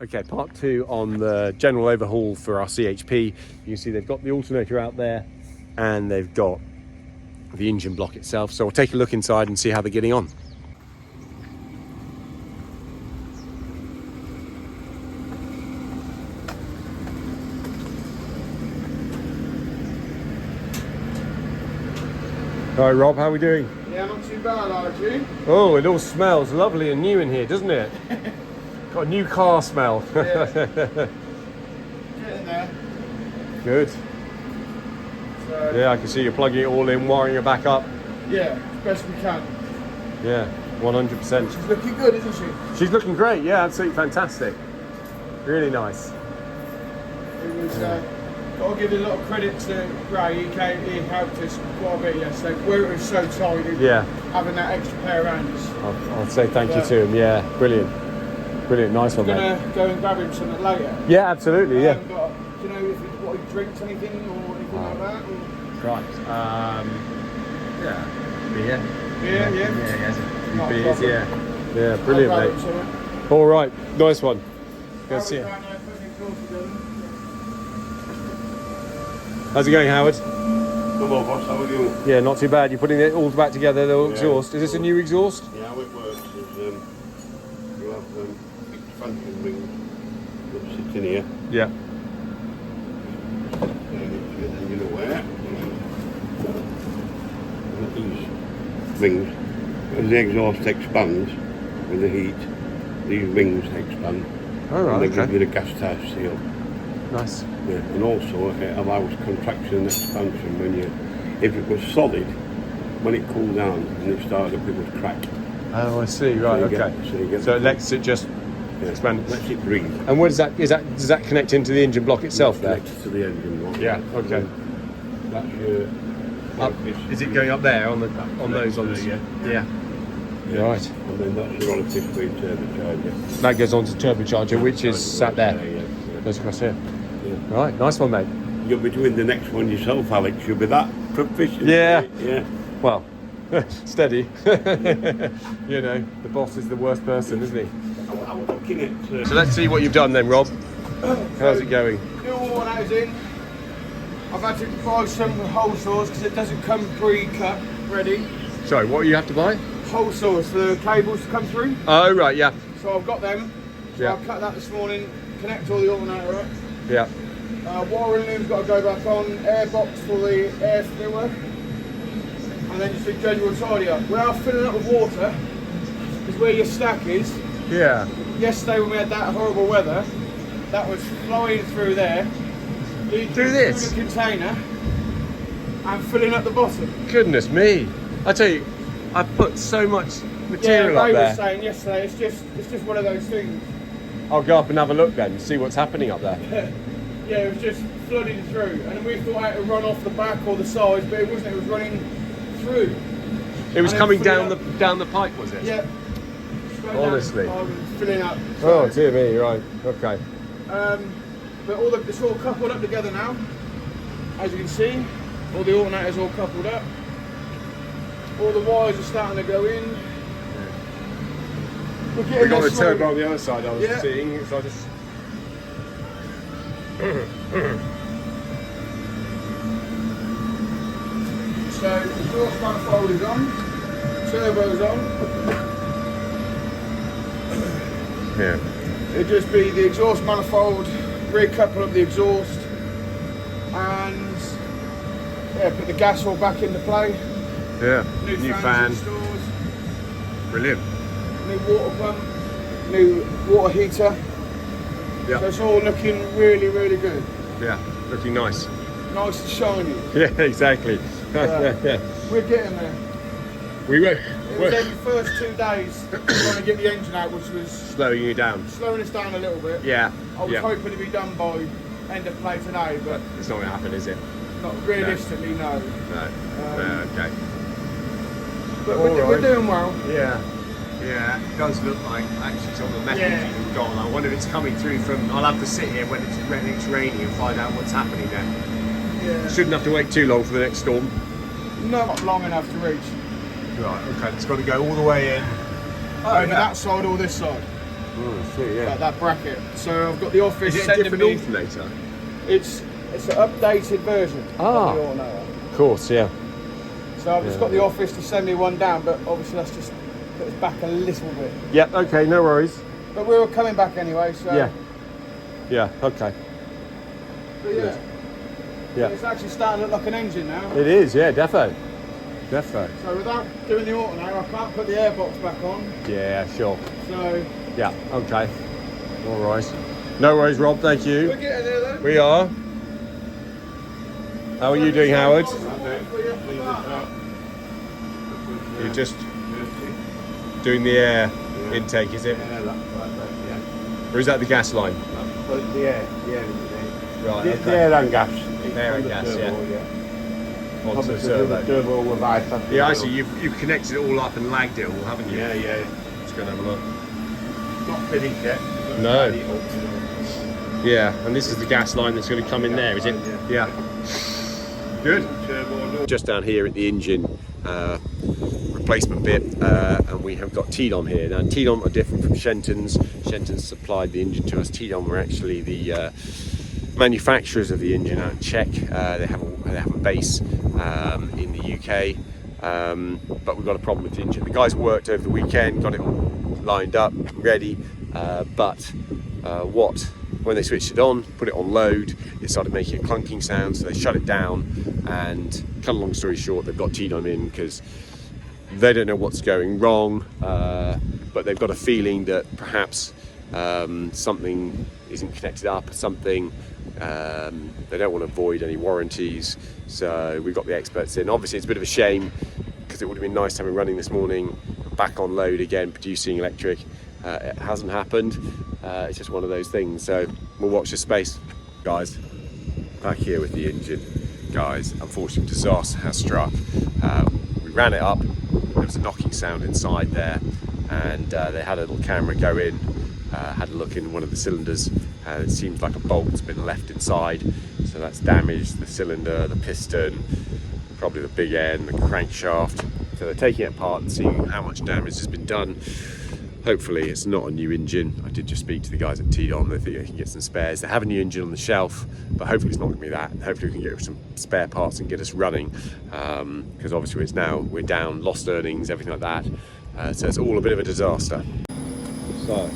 Okay, part two on the general overhaul for our CHP. You can see they've got the alternator out there and they've got the engine block itself. So we'll take a look inside and see how they're getting on. Hi Rob, how are we doing? Yeah, not too bad, are you? Oh, it all smells lovely and new in here, doesn't it? Got a new car smell. Yeah. Getting there. Good. So, Yeah, I can see you're plugging it all in, wiring it back up. yeah, as best we can. Yeah, 100%. She's looking good, isn't she? She's looking great, yeah, absolutely fantastic. Really nice. It was, got to give a lot of credit to Ray. He helped us quite a bit yesterday. Where it was so tight, Yeah, having that extra pair of hands. I'll say thank you to him, yeah, brilliant. Brilliant, nice one, I'm mate. going to go and grab him something later. Yeah, absolutely, yeah. But, do you know if what he drinks, anything or anything like that? Or? Right, yeah, beer. Yeah. Yeah, Not a beers, problem. yeah. Yeah, brilliant, I'll grab him mate. something. All right, nice one. Go see you. How's it going, Howard? Hello, boss. How are you? Yeah, not too bad. You're putting it all back together, the exhaust. Is this a new exhaust? Yeah, how it works is you have expansion rings that sit in here, Yeah. and you know where. And these rings, as the exhaust expands with the heat, these rings expand. Oh, right, and they okay. give you the gas tight seal. Nice. Yeah, and also it allows contraction and expansion when you, if it was solid, when it cooled down and it started up, it would crack. Oh, I see. Right. you Okay. get So it lets it just Yeah, expand. lets it breathe. And what is that? Does that connect into the engine block itself there? Connected to the engine block. Yeah. Okay. That's your. Up, is it going up there on those ones? Yeah. Yeah. Right. And then that's your on a 5-speed turbocharger. That goes on to turbocharger, which is sat there. Yeah. Goes across here. Yeah. Right. Nice one, mate. You'll be doing the next one yourself, Alex. You'll be that proficient. Yeah. Yeah. Well, steady. You know, the boss is the worst person, isn't he? I was looking at. So let's see what you've done then, Rob. How's it going? New one that is in. I've had to buy some hole saws because it doesn't come pre-cut ready. Sorry, what you have to buy? Hole saws for the cables to come through. Oh, right. Yeah. So I've got them. So Yeah. I've cut that this morning, connect all the alternator up. Yeah. Wiring loom's got to go back on, air box for the air filler, and then just a general tidy up. We are filling up with water, because where your stack is, Yeah. yesterday when we had that horrible weather, that was flowing through there, Through this? through the container, and filling up the bottom. Goodness me. I tell you, I put so much material Ray up was there. saying yesterday, it's just one of those things. I'll go up and have a look then, see what's happening up there. Yeah, it was just flooding through, and we thought it would run off the back or the sides, but it wasn't. It was running through. It was And then coming filling down the pipe, was it? Yeah. Straight down, Honestly. filling up. Oh dear me, right. Okay. But it's all coupled up together now. As you can see, all the alternators all coupled up. All the wires are starting to go in. We're getting We got there the slowly. turbo on the other side I was Yeah. seeing, so I just... So the exhaust manifold is on, turbo's on. Yeah. It'd just be the exhaust manifold, recouple up the exhaust, and yeah, put the gas all back into play. Yeah. New New fans fan. installed, Brilliant. new water pump, new water heater. So Yeah. it's all looking really, really good. Yeah. Looking nice. Nice and shiny. Yeah, exactly. Yeah. Yeah. We're getting there. We were It was the first 2 days trying to get the engine out, which was slowing you down. slowing us down a little bit. Yeah. I was Yeah. hoping to be done by end of play today, but It's not going to happen, is it? not realistically, no. No. No, okay. But All we're right. doing well. Yeah. Yeah, it does look like actually some of the metal's Yeah. even gone. I wonder if it's coming through from... I'll have to sit here when it's raining and find out what's happening then. Yeah. Shouldn't have to wait too long for the next storm. Not long enough to reach. Right, okay, it's got to go all the way in. Over that side or this side. Oh, I see, yeah. that bracket. So I've got the office Is it a sending different me. alternator? It's an updated version Ah. of the alternator. Of course, yeah. So I've just got the office to send me one down, but obviously that's just put us back a little bit. Yeah, okay, no worries. But we were coming back anyway, so. Yeah. Yeah, okay. But yeah. Yeah. It's actually starting to look like an engine now. It is, yeah, defo. Defo. So without doing the alternator, I can't put the airbox back on. Yeah, sure. So. Yeah, okay. All right. No worries, Rob, thank you. We're getting there though. We are. How are you doing, Howard? You're just doing the air intake, is it? Yeah, that's right, yeah. Or is that the gas line? But the air, Right, the okay. air and gas. Air and gas, yeah. Onto the Obviously, servo. the turbo with ice. Yeah, I see. You've connected it all up and lagged it all, haven't you? Yeah, yeah. Just going to have a look. Not finished yet. No. Yeah, and this is the gas line that's going to come in there, is it? Yeah. Good. Just down here at the engine replacement bit, and we have got Tedon here. Now, Tedon are different from Shenton's. Shenton's supplied the engine to us. Tedon were actually the manufacturers of the engine out in Czech. They have a base in the UK, but we've got a problem with the engine. The guys worked over the weekend, got it all lined up, ready, but when they switched it on, put it on load, it started making a clunking sound, so they shut it down, and cut a long story short, they've got Tedon in because they don't know what's going wrong, but they've got a feeling that perhaps something isn't connected up, something. They don't want to void any warranties, so we've got the experts in. Obviously it's a bit of a shame because it would have been nice to have it running this morning, back on load again, producing electric. It hasn't happened. It's just one of those things, so we'll watch this space. Guys, back here with the engine. Guys, unfortunately disaster has struck. We ran it up, there was a knocking sound inside there, and they had a little camera go in, had a look in one of the cylinders, and it seems like a bolt's been left inside, so that's damaged the cylinder, the piston, probably the big end, the crankshaft. So they're taking it apart and seeing how much damage has been done. Hopefully it's not a new engine. I did just speak to the guys at Tedon. They think they can get some spares. They have a new engine on the shelf, but hopefully it's not going to be that. Hopefully we can get some spare parts and get us running, because obviously we're down, lost earnings, everything like that. So it's all a bit of a disaster. So,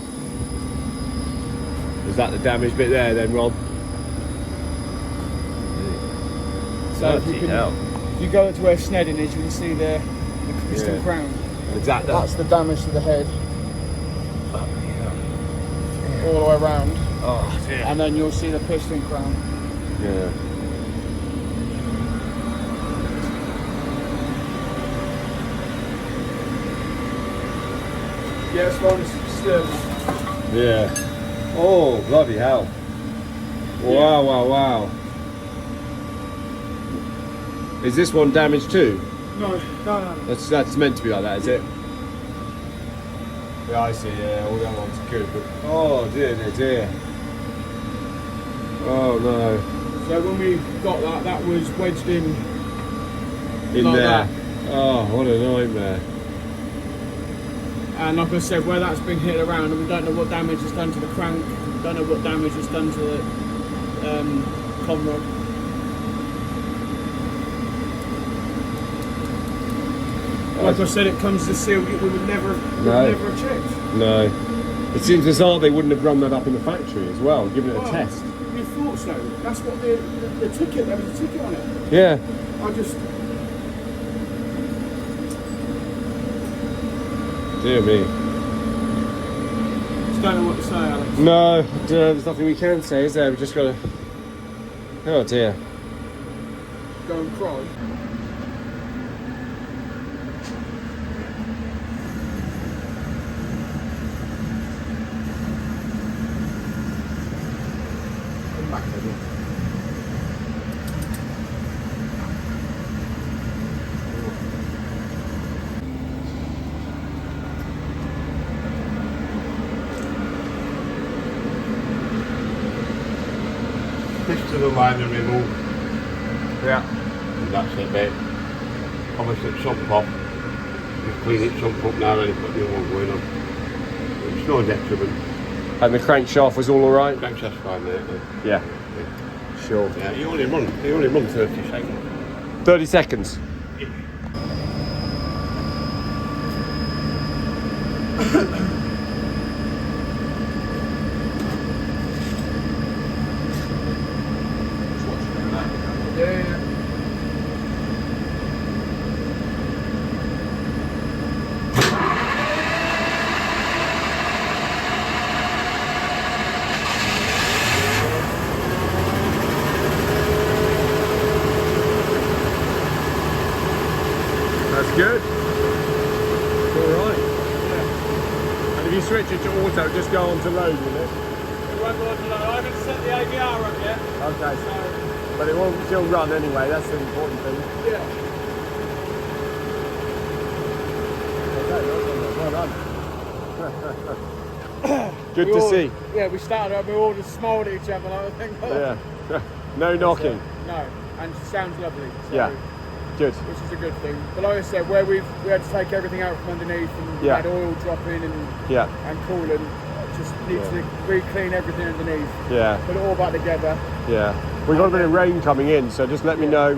is that the damaged bit there then, Rob? So if you go to where Sneddon is, you can see the piston crown. That's the damage to the head. All the way around. Oh, dear. And then you'll see the piston crown. Yeah. Yeah, as far as still. Yeah. Oh, bloody hell. Wow, wow, wow. Is this one damaged too? No. That's meant to be like that, is it? Yeah, I see, yeah, all the other ones are good, but... Oh, dear. Oh, no. So when we got that was wedged in In like there. that. Oh, what a nightmare. And like I said, where that's been hit around, and we don't know what damage it's done to the crank, don't know what damage it's done to the con rod. Like I said, it comes to seal, we would never have checked. No. It seems bizarre they wouldn't have run that up in the factory as well, given it a test. You thought so. That's what the ticket, there was a ticket on it. Yeah. I just... Dear me. Just don't know what to say, Alex. No, there's nothing we can say, is there? We've just got to... Oh dear. Go and cry. Piston and liner removed. Yeah. And that's it, mate. Obviously it's sump off. You clean it, sump up now and you put the new one going on. It's no detriment. And the crankshaft was all right? Crankshaft's fine, mate. Yeah. Sure. Yeah, you only run 30 seconds. 30 seconds? Yeah. That's good. It's all right. Yeah. And if you switch it to auto, just go on to load, will it? It won't go on to load. I haven't set the AVR up yet. Okay. So, But it won't still run anyway, that's the important thing. yeah. Okay, well done. Good to see. Yeah, we started up, we all just smiled at each other like, I think. Yeah. No knocking. No, and it sounds lovely. So, Yeah. Good. which is a good thing. But like I said, where we had to take everything out from underneath and we Yeah. had oil dropping and Yeah. coolant, just needs to re-clean everything underneath, Yeah. put it all back together. Yeah. We've got a bit of rain coming in, so just let me know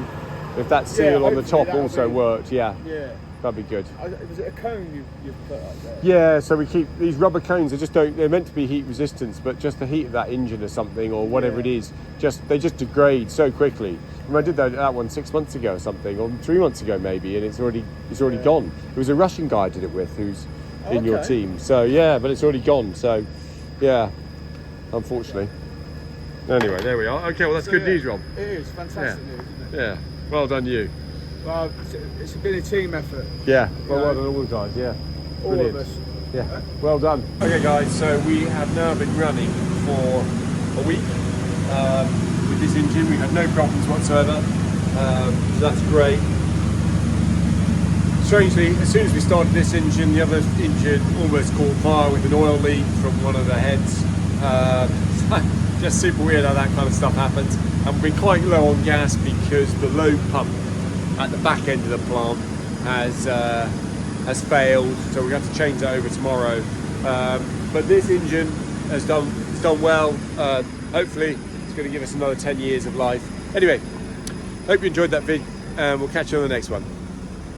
if that seal on the hopefully top that'll also be- worked. Yeah. Yeah. That'd be good. Was it a cone you put up there? Yeah, so we keep these rubber cones. They're meant to be heat resistant, but just the heat of that engine or something, or whatever it is, they just degrade so quickly. I did that one 6 months ago or something, or 3 months ago maybe, and it's already gone. It was a Russian guy I did it with, who's in your Okay. team. So yeah, but it's already gone. So yeah, unfortunately. Anyway, there we are. Okay, well that's So, good yeah, news, Rob. It is fantastic news, isn't it? Yeah, well done you. Well, it's been a team effort, Yeah, well Yeah. done all the guys. Yeah, all brilliant. of us. Yeah, well done. Okay guys, so we have now been running for a week with this engine. We had no problems whatsoever, so that's great. Strangely, as soon as we started this engine, the other engine almost caught fire with an oil leak from one of the heads. Just super weird how that kind of stuff happens. And we've been quite low on gas because the load pump at the back end of the plant has failed, so we're going to change that over tomorrow. But this engine has done well. Hopefully, it's going to give us another 10 years of life. Anyway, hope you enjoyed that vid, and we'll catch you on the next one.